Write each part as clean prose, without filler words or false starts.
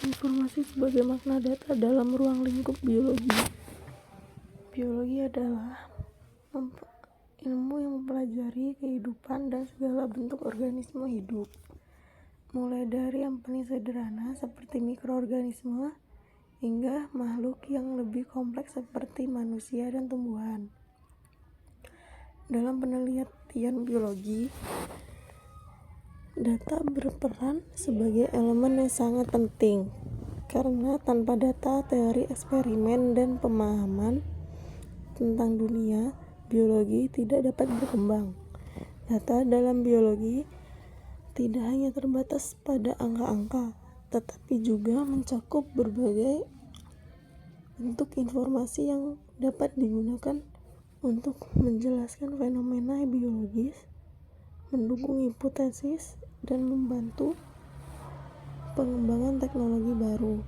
Informasi sebagai makna data dalam ruang lingkup biologi. Biologi adalah ilmu yang mempelajari kehidupan dan segala bentuk organisme hidup, mulai dari yang paling sederhana seperti mikroorganisme hingga makhluk yang lebih kompleks seperti manusia dan tumbuhan. Dalam penelitian biologi, data berperan sebagai elemen yang sangat penting karena tanpa data, teori eksperimen, dan pemahaman tentang dunia biologi tidak dapat berkembang. Data dalam biologi tidak hanya terbatas pada angka-angka, tetapi juga mencakup berbagai bentuk informasi yang dapat digunakan untuk menjelaskan fenomena biologis, mendukung hipotesis, dan membantu pengembangan teknologi baru.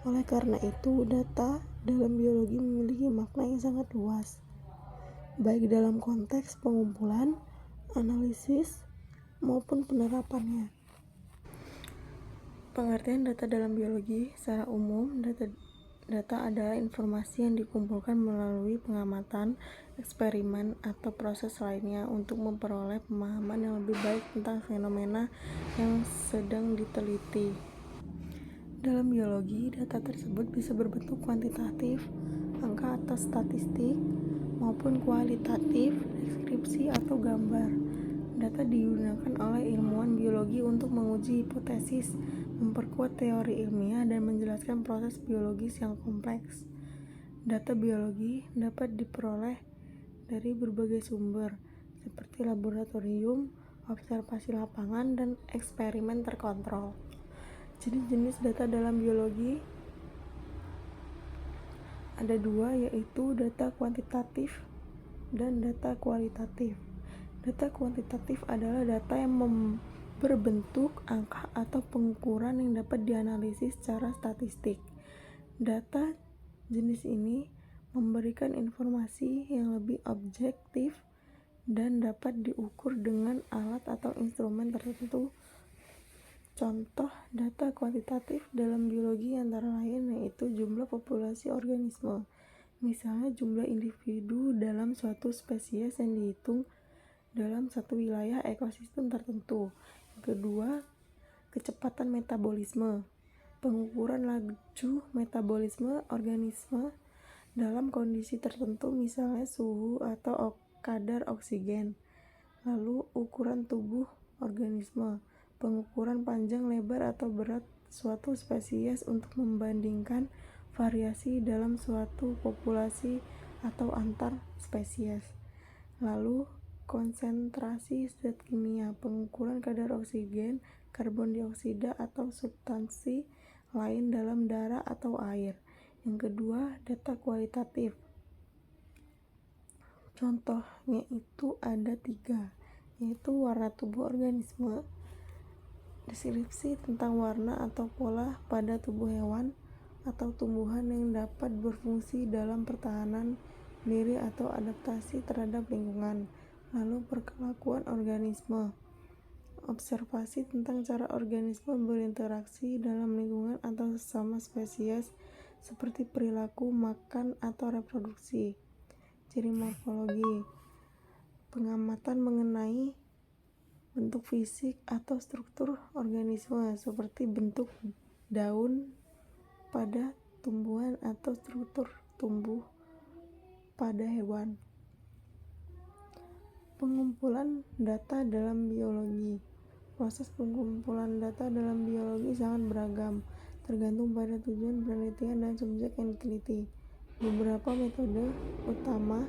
Oleh karena itu, data dalam biologi memiliki makna yang sangat luas, baik dalam konteks pengumpulan, analisis, maupun penerapannya. Pengertian data dalam biologi secara umum, data adalah informasi yang dikumpulkan melalui pengamatan, eksperimen, atau proses lainnya untuk memperoleh pemahaman yang lebih baik tentang fenomena yang sedang diteliti. Dalam biologi, data tersebut bisa berbentuk kuantitatif, angka atau statistik, maupun kualitatif, deskripsi atau gambar. Data digunakan oleh ilmuwan biologi untuk menguji hipotesis, memperkuat teori ilmiah, dan menjelaskan proses biologis yang kompleks. Data biologi dapat diperoleh dari berbagai sumber, seperti laboratorium, observasi lapangan, dan eksperimen terkontrol. Jenis-jenis data dalam biologi ada dua, yaitu data kuantitatif dan data kualitatif. Data kuantitatif adalah data yang berbentuk angka atau pengukuran yang dapat dianalisis secara statistik. Data jenis ini memberikan informasi yang lebih objektif dan dapat diukur dengan alat atau instrumen tertentu. Contoh data kuantitatif dalam biologi antara lain yaitu jumlah populasi organisme, misalnya jumlah individu dalam suatu spesies yang dihitung dalam satu wilayah ekosistem tertentu. Kedua, kecepatan metabolisme, pengukuran laju metabolisme organisme dalam kondisi tertentu, misalnya suhu atau kadar oksigen. Lalu, ukuran tubuh organisme, pengukuran panjang, lebar, atau berat suatu spesies untuk membandingkan variasi dalam suatu populasi atau antar spesies. Lalu, konsentrasi zat kimia, pengukuran kadar oksigen, karbon dioksida, atau substansi lain dalam darah atau air. Yang kedua, data kualitatif. Contohnya itu ada 3, yaitu warna tubuh organisme, deskripsi tentang warna atau pola pada tubuh hewan atau tumbuhan yang dapat berfungsi dalam pertahanan diri atau adaptasi terhadap lingkungan. Lalu perkelakuan organisme, observasi tentang cara organisme berinteraksi dalam lingkungan atau sesama spesies seperti perilaku makan atau reproduksi. Ciri morfologi, pengamatan mengenai bentuk fisik atau struktur organisme seperti bentuk daun pada tumbuhan atau struktur tumbuh pada hewan. Pengumpulan data dalam biologi. Proses pengumpulan data dalam biologi sangat beragam, tergantung pada tujuan penelitian dan subjek yang diteliti. Beberapa metode utama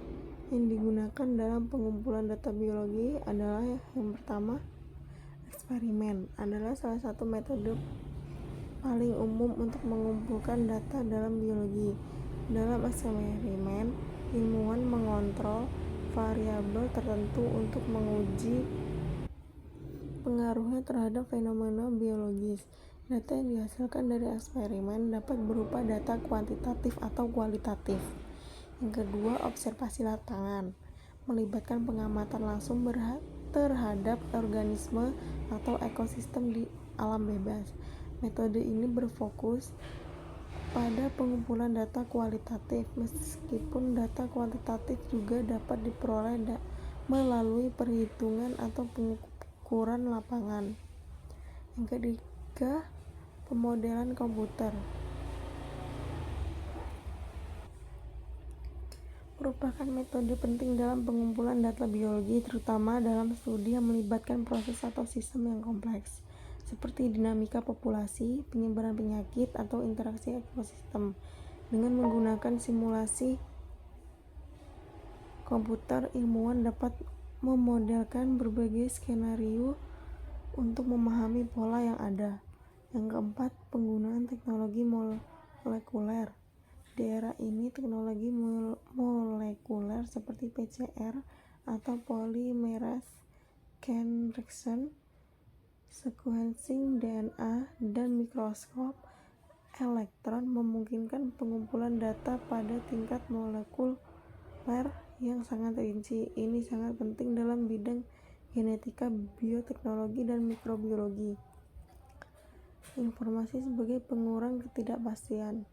yang digunakan dalam pengumpulan data biologi adalah yang pertama, eksperimen adalah salah satu metode paling umum untuk mengumpulkan data dalam biologi. Dalam eksperimen, ilmuwan mengontrol variabel tertentu untuk menguji pengaruhnya terhadap fenomena biologis. Data yang dihasilkan dari eksperimen dapat berupa data kuantitatif atau kualitatif. Yang kedua, observasi lapangan, melibatkan pengamatan langsung terhadap organisme atau ekosistem di alam bebas. Metode ini berfokus pada pengumpulan data kualitatif, meskipun data kuantitatif juga dapat diperoleh melalui perhitungan atau pengukuran lapangan. Yang ketiga, pemodelan komputer merupakan metode penting dalam pengumpulan data biologi, terutama dalam studi yang melibatkan proses atau sistem yang kompleks, seperti dinamika populasi, penyebaran penyakit, atau interaksi ekosistem. Dengan menggunakan simulasi komputer, ilmuwan dapat memodelkan berbagai skenario untuk memahami pola yang ada. Yang keempat, penggunaan teknologi molekuler. Di era ini, teknologi molekuler seperti PCR atau polymerase chain reaction, sequencing DNA, dan mikroskop elektron memungkinkan pengumpulan data pada tingkat molekuler yang sangat rinci. Ini sangat penting dalam bidang genetika, bioteknologi, dan mikrobiologi. Informasi sebagai pengurang ketidakpastian.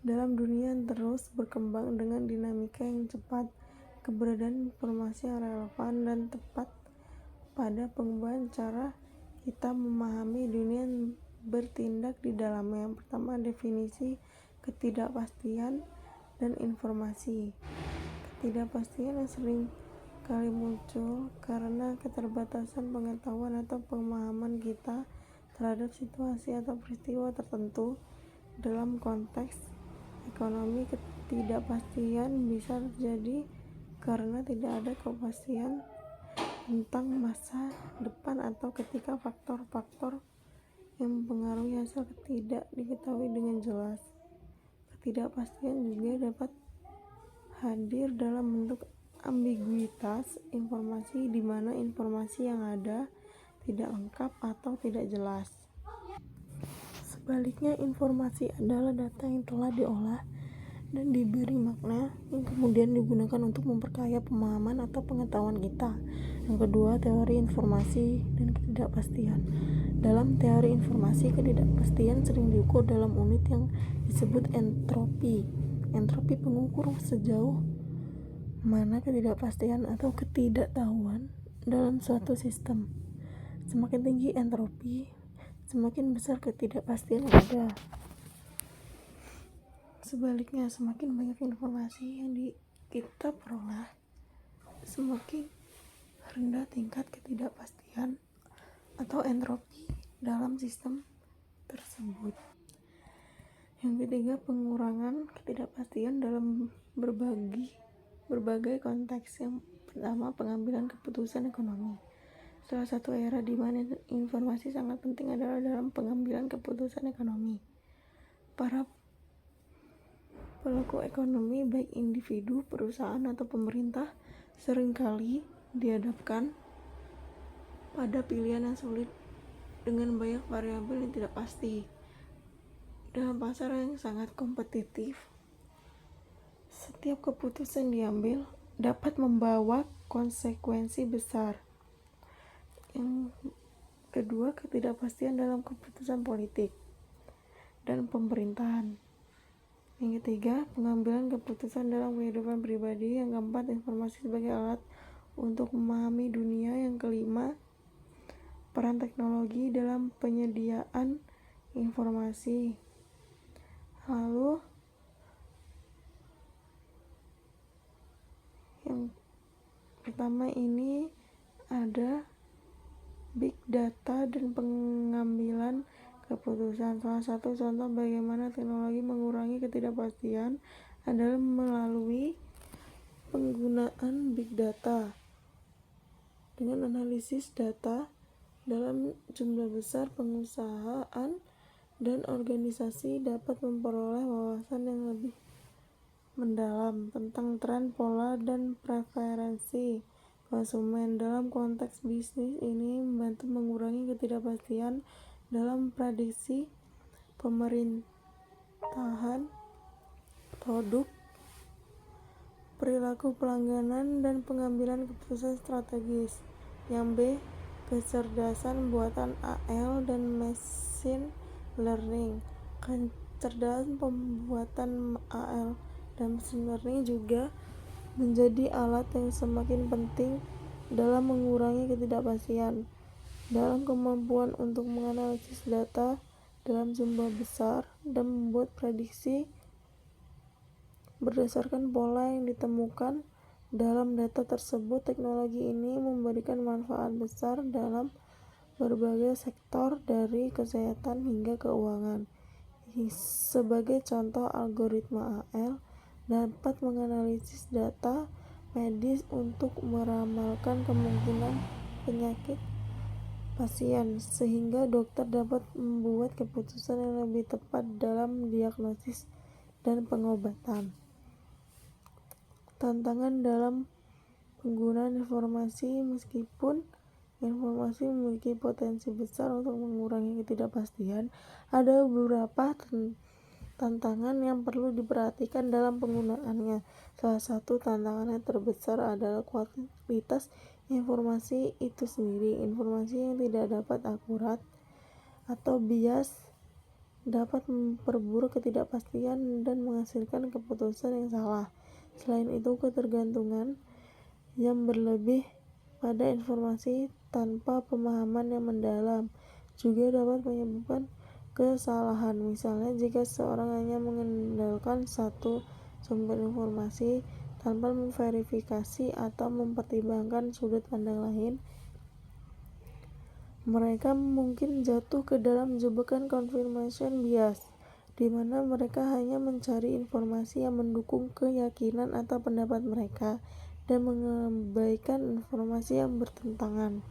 Dalam dunia yang terus berkembang dengan dinamika yang cepat, keberadaan informasi yang relevan dan tepat pada pengembangan cara kita memahami dunia yang bertindak di dalamnya. Yang pertama, definisi ketidakpastian dan informasi. Ketidakpastian yang sering kali muncul karena keterbatasan pengetahuan atau pemahaman kita terhadap situasi atau peristiwa tertentu. Dalam konteks ekonomi, ketidakpastian bisa terjadi karena tidak ada kepastian tentang masa depan atau ketika faktor-faktor yang mempengaruhi hasil tidak diketahui dengan jelas. Ketidakpastian juga dapat hadir dalam bentuk ambiguitas informasi, di mana informasi yang ada tidak lengkap atau tidak jelas. Sebaliknya, informasi adalah data yang telah diolah dan diberi makna yang kemudian digunakan untuk memperkaya pemahaman atau pengetahuan kita. Yang kedua, teori informasi dan ketidakpastian. Dalam teori informasi, ketidakpastian sering diukur dalam unit yang disebut entropi. Entropi mengukur sejauh mana ketidakpastian atau ketidaktahuan dalam suatu sistem. Semakin tinggi entropi, semakin besar ketidakpastian yang ada. Sebaliknya, semakin banyak informasi yang kita peroleh, semakin rendah tingkat ketidakpastian atau entropi dalam sistem tersebut. Yang ketiga, pengurangan ketidakpastian dalam berbagai konteks. Yang pertama, pengambilan keputusan ekonomi. Salah satu era di mana informasi sangat penting adalah dalam pengambilan keputusan ekonomi. Para pelaku ekonomi, baik individu, perusahaan, atau pemerintah, seringkali dihadapkan pada pilihan yang sulit dengan banyak variabel yang tidak pasti. Dalam pasar yang sangat kompetitif, setiap keputusan diambil dapat membawa konsekuensi besar. Yang kedua, ketidakpastian dalam keputusan politik dan pemerintahan. Yang ketiga, pengambilan keputusan dalam kehidupan pribadi. Yang keempat, informasi sebagai alat untuk memahami dunia. Yang kelima, peran teknologi dalam penyediaan informasi. Lalu yang pertama ini ada big data dan pengambilan keputusan. Salah satu contoh bagaimana teknologi mengurangi ketidakpastian adalah melalui penggunaan big data. Dengan analisis data dalam jumlah besar, pengusahaan dan organisasi dapat memperoleh wawasan yang lebih mendalam tentang tren, pola, dan preferensi konsumen. Dalam konteks bisnis, ini membantu mengurangi ketidakpastian dalam prediksi pemerintahan produk, perilaku pelanggan, dan pengambilan keputusan strategis. Yang B, kecerdasan buatan (AL) dan machine learning. Kecerdasan pembuatan AL dan machine learning juga menjadi alat yang semakin penting dalam mengurangi ketidakpastian dalam kemampuan untuk menganalisis data dalam jumlah besar dan membuat prediksi berdasarkan pola yang ditemukan dalam data tersebut. Teknologi ini memberikan manfaat besar dalam berbagai sektor dari kesehatan hingga keuangan. Sebagai contoh, algoritma AL dapat menganalisis data medis untuk meramalkan kemungkinan penyakit pasien, sehingga dokter dapat membuat keputusan yang lebih tepat dalam diagnosis dan pengobatan. Tantangan dalam penggunaan informasi. Meskipun informasi memiliki potensi besar untuk mengurangi ketidakpastian, ada beberapa tantangan yang perlu diperhatikan dalam penggunaannya. Salah satu tantangan yang terbesar adalah kualitas informasi itu sendiri. Informasi yang tidak dapat akurat atau bias dapat memperburuk ketidakpastian dan menghasilkan keputusan yang salah. Selain itu, ketergantungan yang berlebih pada informasi tanpa pemahaman yang mendalam juga dapat menyebabkan kesalahan. Misalnya, jika seorang hanya mengandalkan satu sumber informasi tanpa memverifikasi atau mempertimbangkan sudut pandang lain, mereka mungkin jatuh ke dalam jebakan confirmation bias, di mana mereka hanya mencari informasi yang mendukung keyakinan atau pendapat mereka dan mengabaikan informasi yang bertentangan.